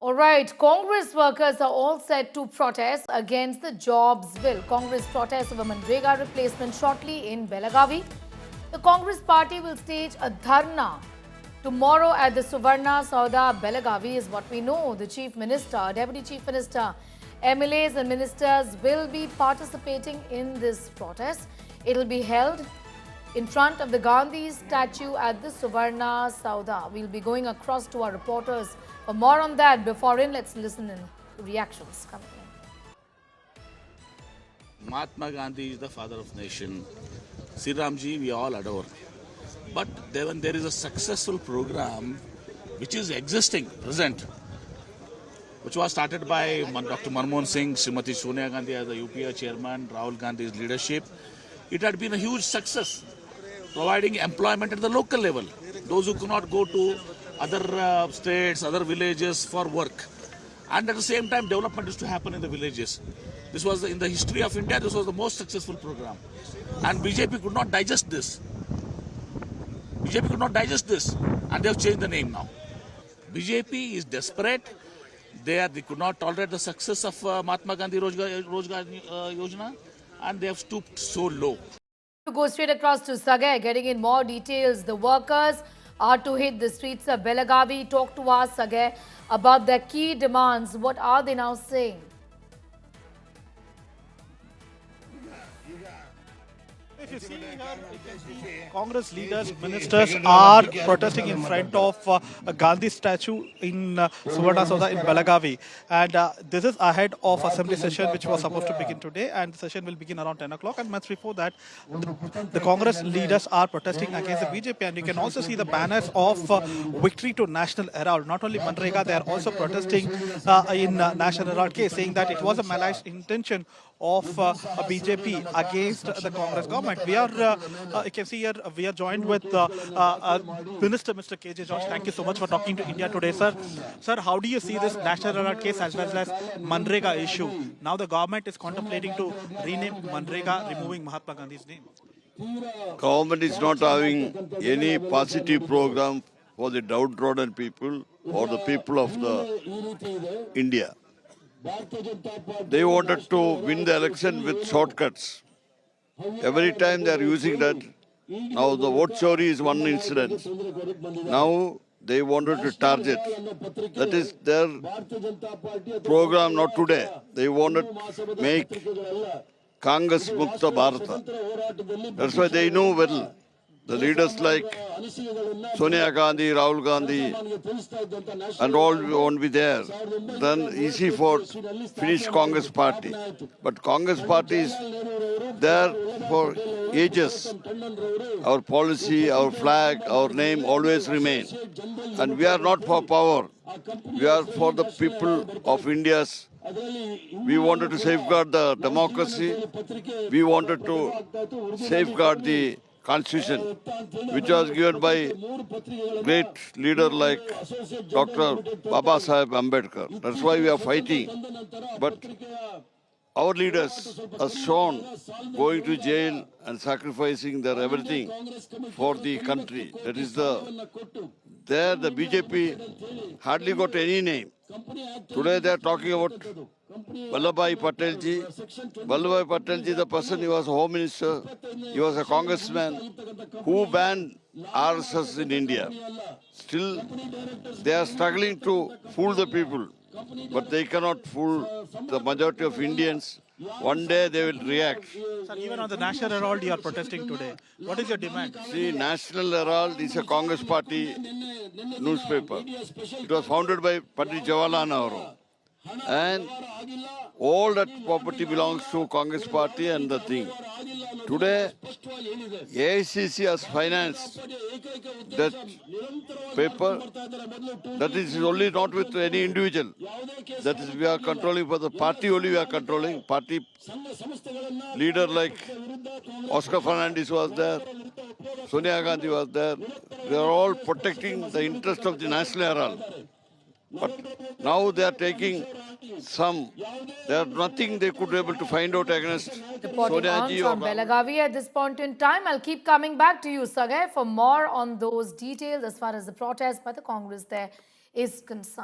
All right, Congress workers are all set to protest against the jobs bill. Congress protests over Manrega replacement shortly in Belagavi. The Congress party will stage a dharna tomorrow at the Suvarna Sauda, Belagavi is what we know. The Chief Minister, Deputy Chief Minister, MLAs and ministers will be participating in this protest. It will be held in front of the Gandhi statue at the Suvarna Sauda. We'll be going across to our reporters for more on that. Before let's listen in reactions coming in. Mahatma Gandhi is the father of nation. Sri Ramji we all adore. But when there is a successful program which is existing, present, which was started by Dr. Manmohan Singh, Srimati Sonia Gandhi as the UPA chairman, Rahul Gandhi's leadership, it had been a huge success, providing employment at the local level. Those who could not go to other states, other villages for work. And at the same time, development is to happen in the villages. This was, in the history of India, this was the most successful program. And BJP could not digest this. BJP could not digest this. And they have changed the name now. BJP is desperate. They could not tolerate the success of Mahatma Gandhi Rozgar Yojana. And they have stooped so low. To go straight across to Sagai, getting in more details. The workers are to hit the streets of Belagavi. Talk to us, Sagai, about their key demands. What are they now saying? If you see here, Congress leaders, ministers are protesting in front of a Gandhi statue in Suvarna Sauda in Belagavi. And this is ahead of assembly session which was supposed to begin today, and the session will begin around 10 o'clock. And much before that, the Congress leaders are protesting against the BJP. And you can also see the banners of Victory to National Herald. Not only Manrega, they are also protesting in National Herald case, saying that it was a malicious intention of BJP against the Congress government. We are, you can see here, we are joined with Minister Mr. KJ George. Thank you so much for talking to India Today, sir. Sir, how do you see this National Herald case as well as Manrega issue? Now the government is contemplating to rename Manrega, removing Mahatma Gandhi's name. Government is not having any positive program for the downtrodden people or the people of the India. They wanted to win the election with shortcuts. Every time they are using that. Now the vote chori is one incident. Now they wanted to target. That is their program, not today. They wanted to make Congress Mukta Bharata. That's why they know well. The leaders like Sonia Gandhi, Rahul Gandhi, and all won't be there. Then easy for finish Congress party. But Congress party is there for ages. Our policy, our flag, our name always remain. And we are not for power. We are for the people of India's. We wanted to safeguard the democracy. We wanted to safeguard the Constitution, which was given by great leader like Dr. Baba Sahib Ambedkar. That's why we are fighting. But our leaders are shown going to jail and sacrificing their everything for the country. That is there the BJP hardly got any name. Today they are talking about Vallabhbhai Patelji. Vallabhbhai Patelji, the person, he was a home minister, he was a congressman who banned RSS in India. Still, they are struggling to fool the people, but they cannot fool the majority of Indians. One day they will react. Sir, even on the National Herald, you are protesting today. What is your demand? See, National Herald is a Congress party newspaper. It was founded by Pandit Jawaharlal Nehru. And all that property belongs to Congress party and the thing. Today, AICC has financed that paper. That is only not with any individual. That is, we are controlling for the party only, we are controlling. Party leader like Oscar Fernandez was there, Sonia Gandhi was there. They are all protecting the interest of the National Herald. But now they are taking there are nothing they could be able to find out against Reporting on from Belagavi at this point in time. I'll keep coming back to you, Sagai, for more on those details as far as the protest by the Congress there is concerned.